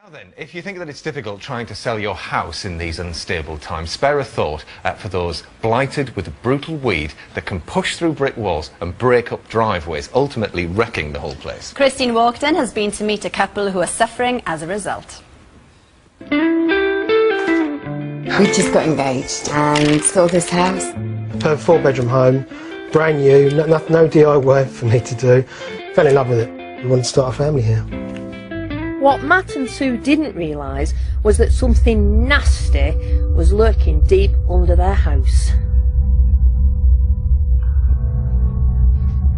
Now then, if you think that it's difficult trying to sell your house in these unstable times, spare a thought for those blighted with a brutal weed that can push through brick walls and break up driveways, ultimately wrecking the whole place. Christine walked in has been to meet a couple who are suffering as a result. We just got engaged and saw this house. A 4-bedroom home, brand new, no DIY for me to do. Fell in love with it. We wanted to start a family here. What Matt and Sue didn't realise was that something nasty was lurking deep under their house.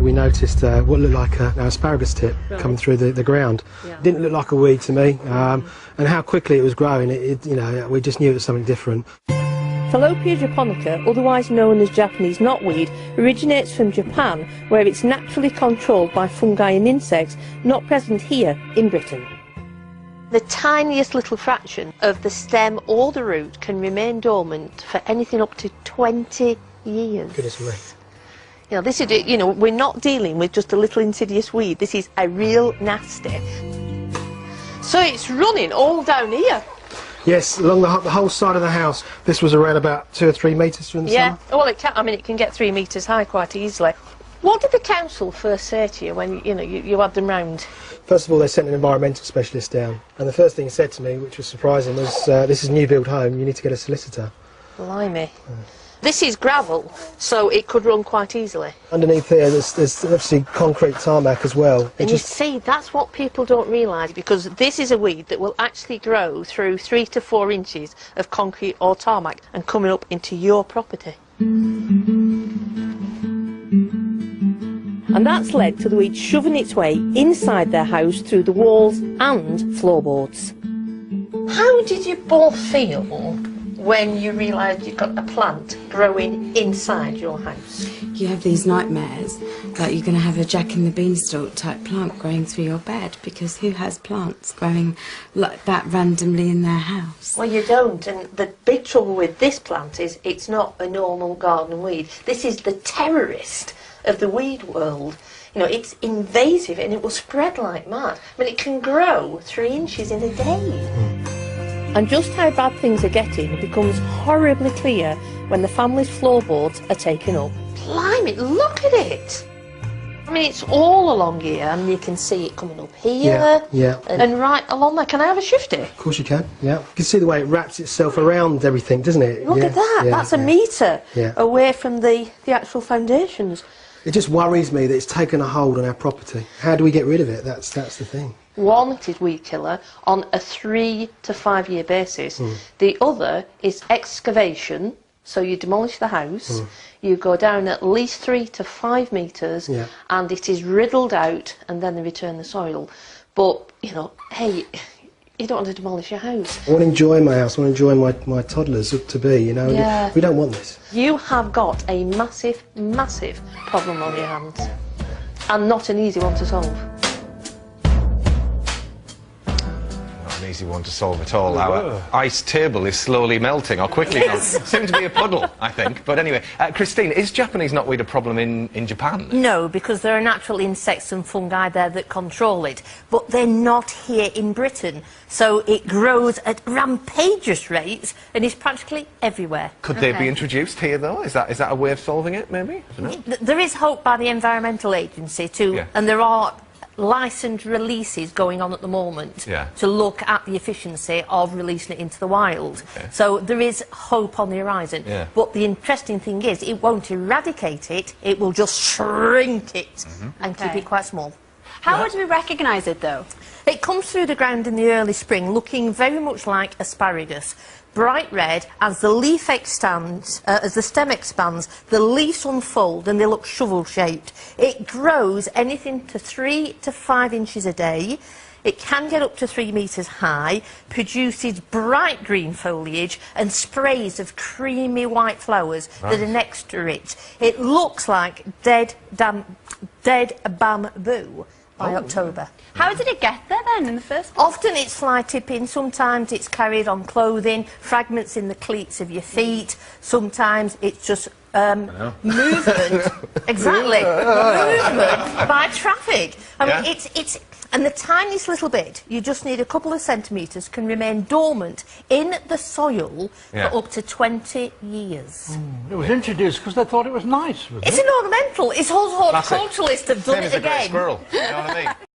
We noticed what looked like an asparagus tip coming through the ground. Yeah. Didn't look like a weed to me, and how quickly it was growing, we just knew it was something different. Fallopian japonica, otherwise known as Japanese knotweed, originates from Japan, where it's naturally controlled by fungi and insects, not present here in Britain. The tiniest little fraction of the stem or the root can remain dormant for anything up to 20 years. Goodness me. You know, this is, we're not dealing with just a little insidious weed. This is a real nasty. So it's running all down here. Yes, along the whole side of the house. This was around about 2 or 3 metres from the summer. sun. Well, it can get 3 metres high quite easily. What did the council first say to you when you had them round? First of all, they sent an environmental specialist down, and the first thing he said to me, which was surprising, was this is a new build home, you need to get a solicitor. Blimey. This is gravel, so it could run quite easily. Underneath here, there's obviously concrete tarmac as well. And you see, that's what people don't realise, because this is a weed that will actually grow through 3 to 4 inches of concrete or tarmac and coming up into your property. And that's led to the weed shoving its way inside their house through the walls and floorboards. How did you both feel when you realised you've got a plant growing inside your house? You have these nightmares that you're going to have a Jack and the Beanstalk type plant growing through your bed, because who has plants growing like that randomly in their house? Well, you don't, and the big trouble with this plant is it's not a normal garden weed. This is the terrorist of the weed world. It's invasive and it will spread like mad. It can grow 3 inches in a day. And just how bad things are getting becomes horribly clear when the family's floorboards are taken up. Blimey, look at it! It's all along here, and you can see it coming up here, and right along there. Can I have a shifty? Of course you can, yeah. You can see the way it wraps itself around everything, doesn't it? Look at that, that's a metre away from the actual foundations. It just worries me that it's taken a hold on our property. How do we get rid of it? That's the thing. One, it is weed killer on a 3 to 5 year basis. The other is excavation. So you demolish the house, you go down at least 3 to 5 metres, and it is riddled out, and then they return the soil. But, hey, you don't want to demolish your house. I want to enjoy my house, I want to enjoy my toddlers to be, We don't want this. You have got a massive, massive problem on your hands, and not an easy one to solve. An easy one to solve at all. Our ice table is slowly melting, or quickly melting. Soon to be a puddle, I think. But anyway, Christine, is Japanese knotweed a problem in Japan? No, because there are natural insects and fungi there that control it. But they're not here in Britain. So it grows at rampageous rates and is practically everywhere. Could they be introduced here, though? Is that a way of solving it, maybe? I don't know. There is hope by the Environmental Agency and there are licensed releases going on at the moment to look at the efficiency of releasing it into the wild. So there is hope on the horizon. But the interesting thing is it won't eradicate it, it will just shrink it and keep it quite small. How would we recognise it, though? It comes through the ground in the early spring looking very much like asparagus. Bright red. As the leaf expands, as the stem expands, the leaves unfold and they look shovel-shaped. It grows anything to 3 to 5 inches a day. It can get up to 3 metres high, produces bright green foliage and sprays of creamy white flowers that are next to it. It looks like dead bamboo by October. How did it get there then in the first place? Often it's fly tipping, sometimes it's carried on clothing, fragments in the cleats of your feet, sometimes it's just movement, exactly, movement by traffic. I mean, And the tiniest little bit, you just need a couple of centimetres, can remain dormant in the soil Yeah. for up to 20 years. It was introduced because they thought it was nice, wasn't It's it? an ornamental. It's also Classic. horticulturalists have done Same it as a grey again. squirrel. You know what I mean?